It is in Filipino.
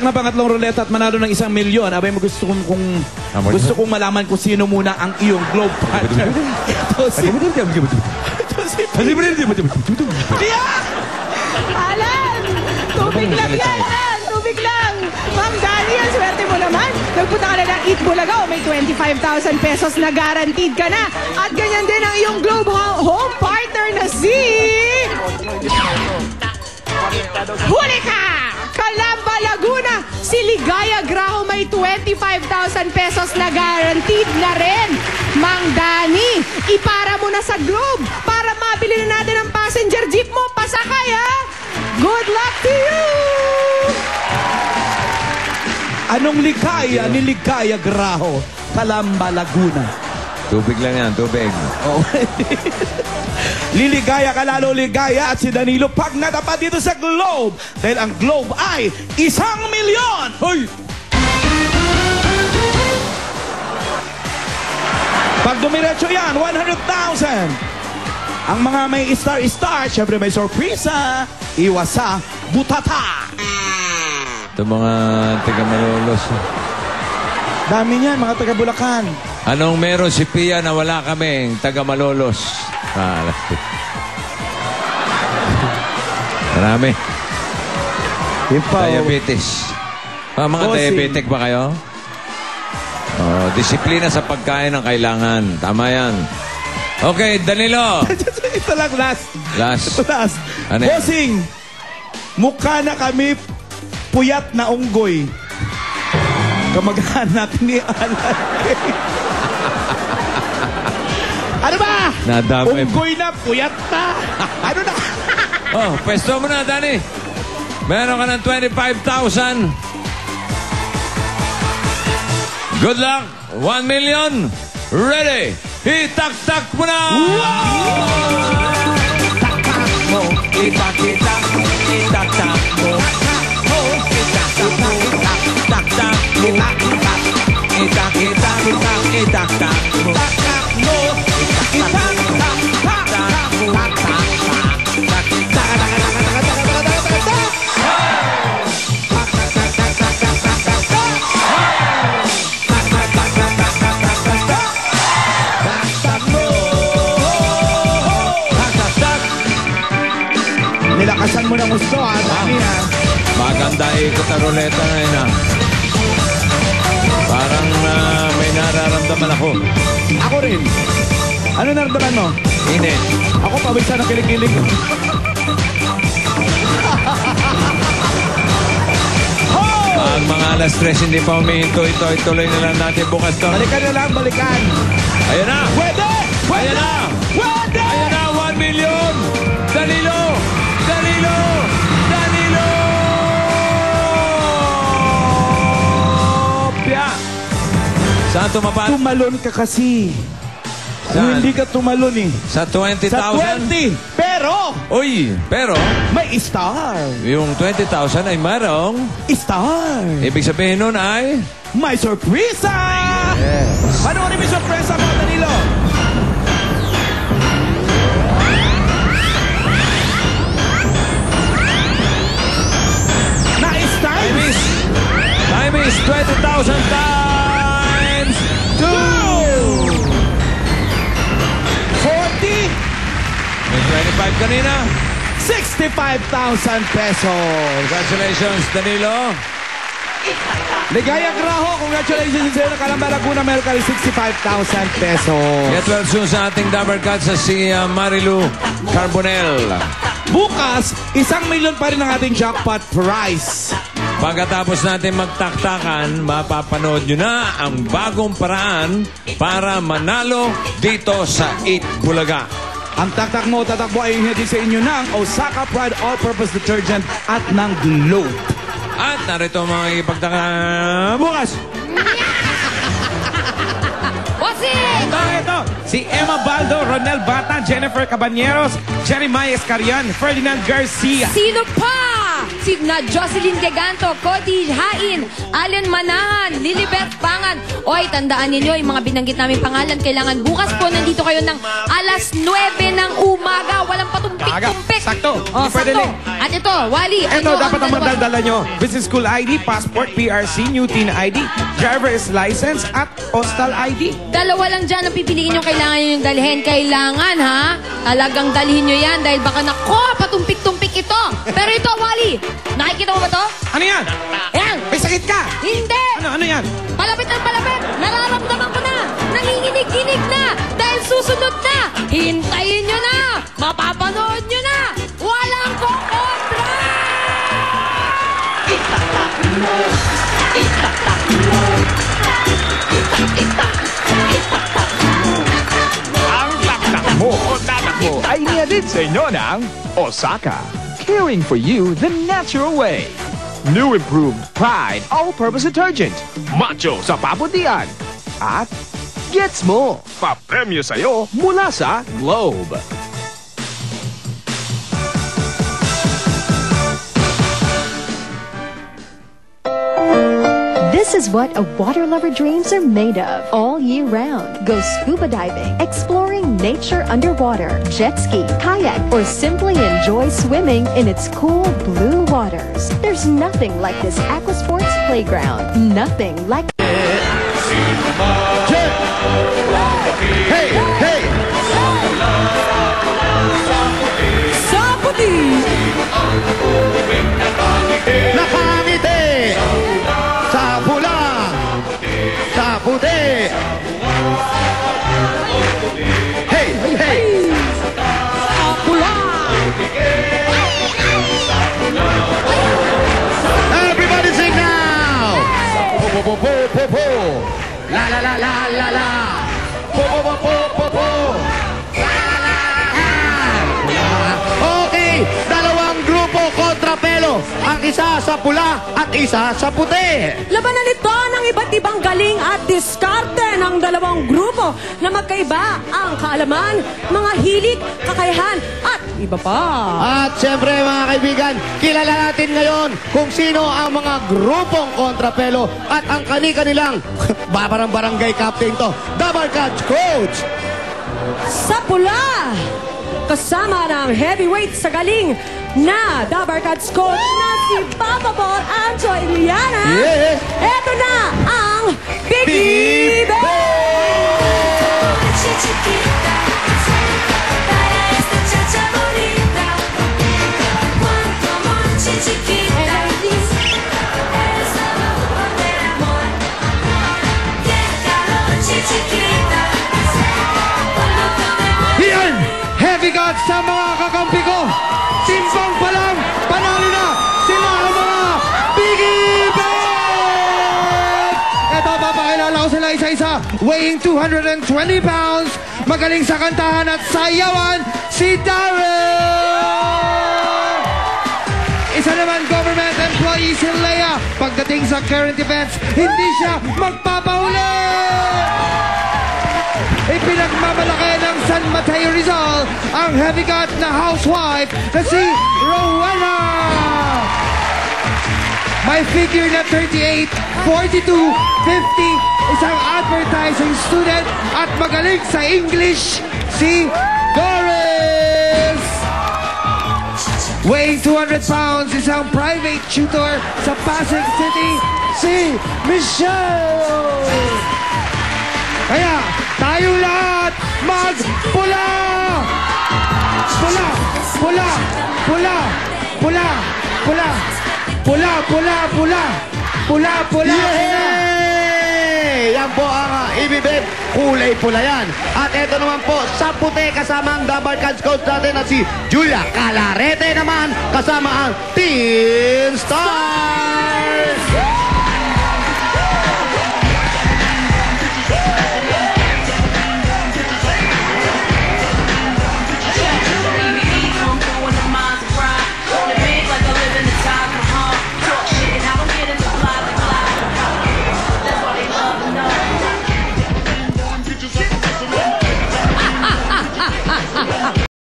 ng pangatlong ruleta at manalo ng 1 milyon. Abay, gusto kong malaman kung sino muna ang iyong globe partner. Ito si... Alan! Tubig lang yan, Alan! Tubig lang! Ma'am Dani, ang swerte mo naman. Nagpunta ka na ng Eat Bulaga o may 25,000 pesos na guaranteed ka na. At ganyan din ang iyong Globe Home partner na si... Huli ka! Calamba, Laguna! Si Ligaya Graho may 25,000 pesos na guaranteed na rin. Mang Dani, ipara mo na sa Globe para mabili na natin ang passenger jeep mo. Pasakay, ha? Good luck to you! Anong ligaya ni Ligaya Graho? Calamba, Laguna. Tubig lang yan, tubig. Oh. Liligaya ka lalo ligaya at si Danilo pag natapat dito sa Globe. Dahil ang Globe ay 1 milyon! Hoy! Pag dumiretso yan, 100,000. Ang mga may star-star, syempre may sorpresa. Iwas sa butata. Ito mga taga-Malolos. Dami niyan, mga taga-Bulacan. Anong meron si Pia na wala kaming taga-Malolos? Marami. Diabetes. Mga diabetic ba kayo? Oh, disiplina sa pagkain ang kailangan. Tama yan. Okay, Danilo. Ito lang, last. Last. Ito last. Ano yan? Bossing, mukha na kami puyat na unggoy. Kamag-anak ni Alan Kay. Ano ba? Nadamay. Unggoy na, puyat na. Ano na? Oh, pwesto mo na, Dani. Meron ka ng 25,000. Good luck. 1 million. Ready. Hitak-tak mo na! Tak-tak mo, itak-itak, itak-tak mo. Itak-tak mo, itak-tak mo. Itak-itak, itak-itak mo. Tak-tak mo, itak-tak mo. Nilakasan mo ng gusto, ha? Dami, ha? Maganda ikot na ruleta ngayon, ha? Parang may nararamdaman ako. Ako rin. Ano nararamdaman mo? Init. Ako pawisan ng kilig-kilig. Ang mga alas 3 hindi pa humihinto. Ito, ituloy na lang natin bukas to. Balikan na lang, balikan. Ayan na! Pwede! Ayan na! Pwede! Ayan na! 1 million! Danilo! Danilo! Danilo! Pia! Saan tumapat? Tumalon ka kasi. Saan? Hindi ka tumalon, eh. Sa 20,000? Sa 20! Pero, Uy! Pero, may star. yung 20,000 ay marong. Star. Ibig sabihin nun ay... May sorpresa! Yes. Panoorin mo yung sorpresa mo, Danilo. Time is 20,000 times 2! 40! May 25 kanina. 65,000 pesos. Congratulations, Danilo. Ligaya Graho, congratulations sa iyo. Calamba, Laguna, meron ka rin 65,000 pesos. Get well soon sa ating Dabber Cut sa si Marilu Carbonell. Bukas, 1 milyon pa rin ang ating jackpot prize. Pagkatapos natin magtaktakan, mapapanood nyo na ang bagong paraan para manalo dito sa Eat Bulaga. Ang taktak mo, tatakbo ay hindi sa inyo ng Osaka Pride All-Purpose Detergent at ng Globe. At narito ang mga ipagtaka bukas. Ito. Si Emma Baldo, Ronel Bata, Jennifer Cabañeros, Jeremiah Escarian, Ferdinand Garcia. Sino pa? exclusive na Jocelyn Geganto, Cody Hain, Allen Manahan, Lilibeth Pangan. Oy, tandaan ninyo yung mga binanggit namin pangalan. Kailangan bukas po nandito kayo ng alas 9 ng umaga. Walang patumpik-tumpik. Sakto. Oh, Pwede sakto. lang. At ito, Wally. Ito, dapat ang magdaldala nyo. Business School ID, Passport, PRC, New Teen ID, Driver's License, at Postal ID. Dalawa lang dyan ang pipiliin yung kailangan nyo yung dalhin. Kailangan, ha? Talagang dalhin nyo yan dahil baka nako, patumpik-tumpik ito. Pero ito, Wally, nakikita mo ba to? Ano yan? Yan! May sakit ka! Hindi! Ano yan? Palapit ng palapit! Nararamdaman ko na! Nanginginig-ginig na! Dahil susunod na! Hintayin nyo na! Mapapanood nyo na! Walang kokontra! Ang taktakbo o tatakbo ay niyalit sa inyo ng Osaka. Caring for you the natural way. New improved Pride all-purpose detergent. Macho sa paputian. At gets mo. Papremyo sa'yo mula sa Globe. This is what a water lover dreams are made of all year round. Go scuba diving, exploring nature underwater, jet ski, kayak, or simply enjoy swimming in its cool blue waters. There's nothing like this aquasports playground. Nothing like Nakangiti sa pula, sa puti. Hey, hey, hey. Sa pula. Everybody sing now. Po po po po po po. La la la la la la. Po po po po po po. La la la. Okay, dalawang grupo kontrapelo. Ang isa sa pula at isa sa puti. Labanan ito ng iba't ibang galing at diskarte ng dalawang grupo na magkaiba ang kaalaman, mga hilig, kakayahan at iba pa. At syempre mga kaibigan, kilala natin ngayon kung sino ang mga grupong kontrapelo at ang kani-kanilang parang barangay captain to, Double Catch Coach. Sa pula, kasama ng heavyweight sa galing na Dabarcats coach na si Papa Ball Ancho Iliana. Yes. Eto na ang Biggie Bear! Yan! Heavy guards sa mga kakampi ko. Timpang pa lang, panalo na sila ang mga Biggie Bears! Ito, papakilala ko sila isa-isa. Weighing 220 pounds, magaling sa kantahan at sayawan, si Darren! Isa naman government employee si Leia. Pagdating sa current events, hindi siya magpapahuli! Ipinagmamalaki ng San Mateo Rizal ang heavy gut na housewife na si Rowena. May figure na 38, 42, 50, isang advertising student at magaling sa English, si Doris. Weighing 200 pounds, isang private tutor sa Pasig City, si Michelle. Kaya, tayo lahat magpula! Pula! Pula! Pula! Pula! Pula! Pula! Pula! Pula! Pula! Pula! Yay! Yan po ang ibibig. Kulay pula yan. At ito naman po, sa puti kasama ang Dabarcats coach natin at si Julia Calarete naman kasama ang Teen Stars!